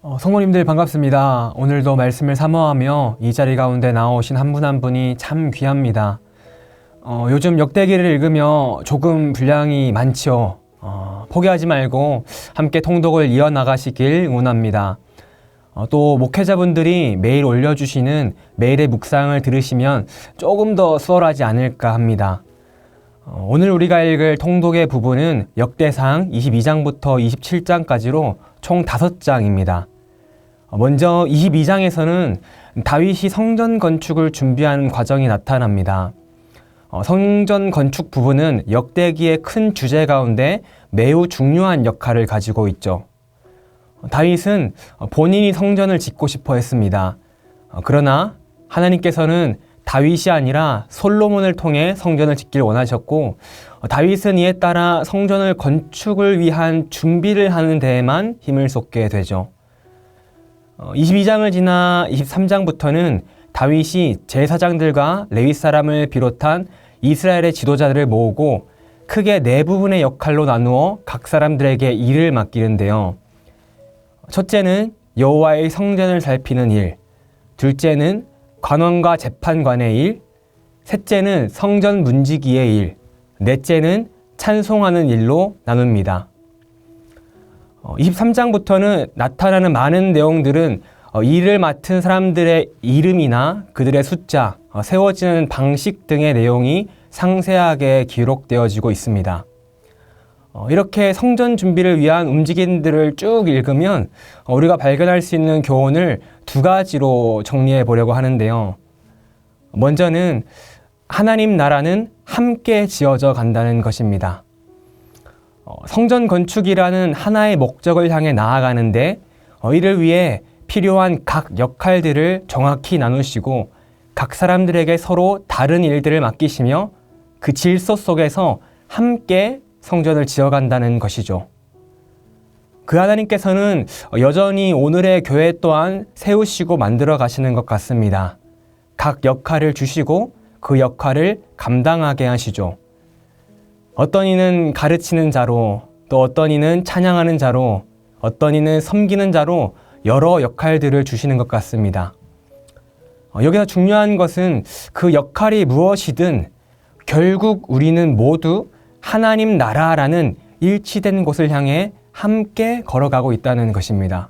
성모님들 반갑습니다. 오늘도 말씀을 사모하며 이 자리 가운데 나오신 한 분 한 분이 참 귀합니다. 요즘 역대기를 읽으며 조금 분량이 많지요. 포기하지 말고 함께 통독을 이어나가시길 응원합니다. 또 목회자분들이 매일 올려주시는 메일의 묵상을 들으시면 조금 더 수월하지 않을까 합니다. 오늘 우리가 읽을 통독의 부분은 역대상 22장부터 27장까지로 총 5장입니다. 먼저 22장에서는 다윗이 성전 건축을 준비하는 과정이 나타납니다. 성전 건축 부분은 역대기의 큰 주제 가운데 매우 중요한 역할을 가지고 있죠. 다윗은 본인이 성전을 짓고 싶어 했습니다. 그러나 하나님께서는 다윗이 아니라 솔로몬을 통해 성전을 짓길 원하셨고, 다윗은 이에 따라 성전을 건축을 위한 준비를 하는 데에만 힘을 쏟게 되죠. 22장을 지나 23장부터는 다윗이 제사장들과 레위 사람을 비롯한 이스라엘의 지도자들을 모으고 크게 네 부분의 역할로 나누어 각 사람들에게 일을 맡기는데요. 첫째는 여호와의 성전을 살피는 일, 둘째는 관원과 재판관의 일, 셋째는 성전 문지기의 일, 넷째는 찬송하는 일로 나눕니다. 23장부터는 나타나는 많은 내용들은 일을 맡은 사람들의 이름이나 그들의 숫자, 세워지는 방식 등의 내용이 상세하게 기록되어지고 있습니다. 이렇게 성전 준비를 위한 움직임들을 쭉 읽으면 우리가 발견할 수 있는 교훈을 두 가지로 정리해 보려고 하는데요. 먼저는 하나님 나라는 함께 지어져 간다는 것입니다. 성전 건축이라는 하나의 목적을 향해 나아가는데 이를 위해 필요한 각 역할들을 정확히 나누시고 각 사람들에게 서로 다른 일들을 맡기시며 그 질서 속에서 함께 성전을 지어간다는 것이죠. 그 하나님께서는 여전히 오늘의 교회 또한 세우시고 만들어 가시는 것 같습니다. 각 역할을 주시고 그 역할을 감당하게 하시죠. 어떤 이는 가르치는 자로, 또 어떤 이는 찬양하는 자로, 어떤 이는 섬기는 자로 여러 역할들을 주시는 것 같습니다. 여기서 중요한 것은 그 역할이 무엇이든 결국 우리는 모두 하나님 나라라는 일치된 곳을 향해 함께 걸어가고 있다는 것입니다.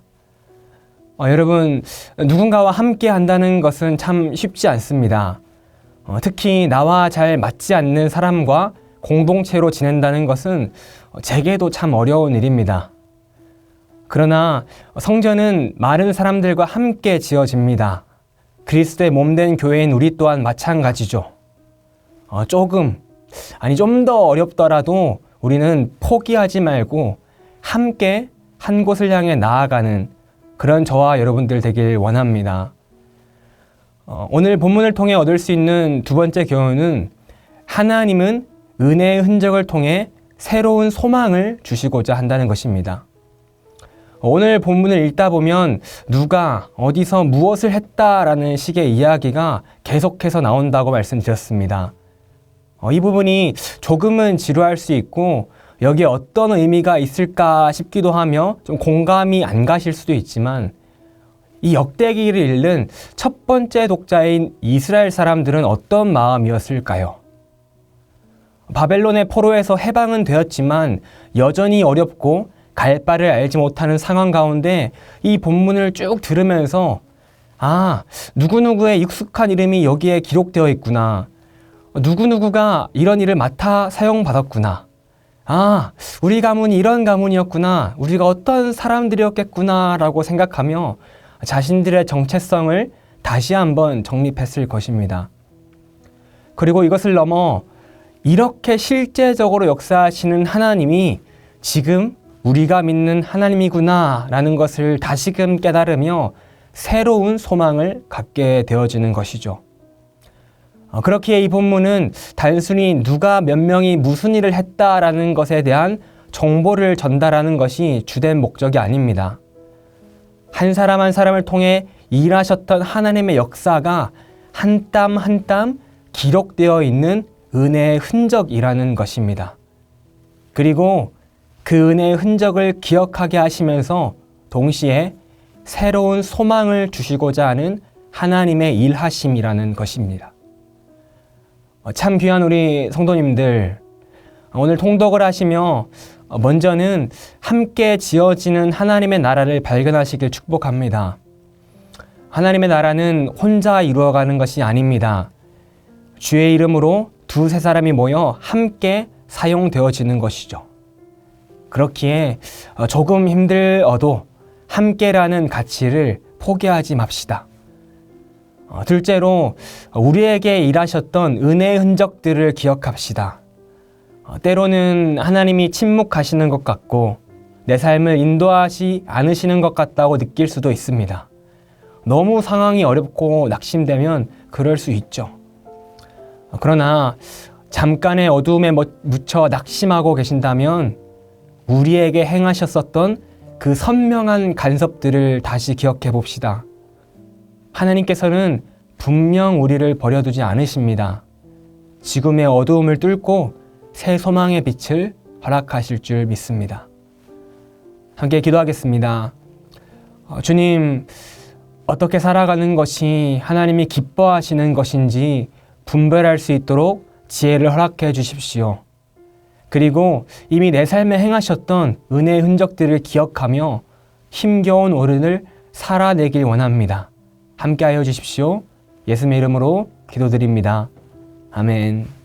여러분, 누군가와 함께 한다는 것은 참 쉽지 않습니다. 특히 나와 잘 맞지 않는 사람과 공동체로 지낸다는 것은 제게도 참 어려운 일입니다. 그러나 성전은 많은 사람들과 함께 지어집니다. 그리스도의 몸된 교회인 우리 또한 마찬가지죠. 좀 더 어렵더라도 우리는 포기하지 말고 함께 한 곳을 향해 나아가는 그런 저와 여러분들 되길 원합니다. 오늘 본문을 통해 얻을 수 있는 두 번째 교훈은 하나님은 은혜의 흔적을 통해 새로운 소망을 주시고자 한다는 것입니다. 오늘 본문을 읽다 보면 누가 어디서 무엇을 했다라는 식의 이야기가 계속해서 나온다고 말씀드렸습니다. 이 부분이 조금은 지루할 수 있고 여기에 어떤 의미가 있을까 싶기도 하며 좀 공감이 안 가실 수도 있지만 이 역대기를 읽는 첫 번째 독자인 이스라엘 사람들은 어떤 마음이었을까요? 바벨론의 포로에서 해방은 되었지만 여전히 어렵고 갈 바를 알지 못하는 상황 가운데 이 본문을 쭉 들으면서 누구누구의 익숙한 이름이 여기에 기록되어 있구나. 누구누구가 이런 일을 맡아 사용받았구나. 우리 가문이 이런 가문이었구나. 우리가 어떤 사람들이었겠구나 라고 생각하며 자신들의 정체성을 다시 한번 정립했을 것입니다. 그리고 이것을 넘어 이렇게 실제적으로 역사하시는 하나님이 지금 우리가 믿는 하나님이구나 라는 것을 다시금 깨달으며 새로운 소망을 갖게 되어지는 것이죠. 그렇기에 이 본문은 단순히 누가 몇 명이 무슨 일을 했다라는 것에 대한 정보를 전달하는 것이 주된 목적이 아닙니다. 한 사람 한 사람을 통해 일하셨던 하나님의 역사가 한 땀 한 땀 기록되어 있는 은혜의 흔적이라는 것입니다. 그리고 그 은혜의 흔적을 기억하게 하시면서 동시에 새로운 소망을 주시고자 하는 하나님의 일하심이라는 것입니다. 참 귀한 우리 성도님들, 오늘 통독을 하시며 먼저는 함께 지어지는 하나님의 나라를 발견하시길 축복합니다. 하나님의 나라는 혼자 이루어가는 것이 아닙니다. 주의 이름으로 두세 사람이 모여 함께 사용되어지는 것이죠. 그렇기에 조금 힘들어도 함께라는 가치를 포기하지 맙시다. 둘째로 우리에게 일하셨던 은혜의 흔적들을 기억합시다. 때로는 하나님이 침묵하시는 것 같고 내 삶을 인도하지 않으시는 것 같다고 느낄 수도 있습니다. 너무 상황이 어렵고 낙심되면 그럴 수 있죠. 그러나 잠깐의 어두움에 묻혀 낙심하고 계신다면 우리에게 행하셨었던 그 선명한 간섭들을 다시 기억해 봅시다. 하나님께서는 분명 우리를 버려두지 않으십니다. 지금의 어두움을 뚫고 새 소망의 빛을 허락하실 줄 믿습니다. 함께 기도하겠습니다. 주님, 어떻게 살아가는 것이 하나님이 기뻐하시는 것인지 분별할 수 있도록 지혜를 허락해 주십시오. 그리고 이미 내 삶에 행하셨던 은혜의 흔적들을 기억하며 힘겨운 오른을 살아내길 원합니다. 함께하여 주십시오. 예수님의 이름으로 기도드립니다. 아멘.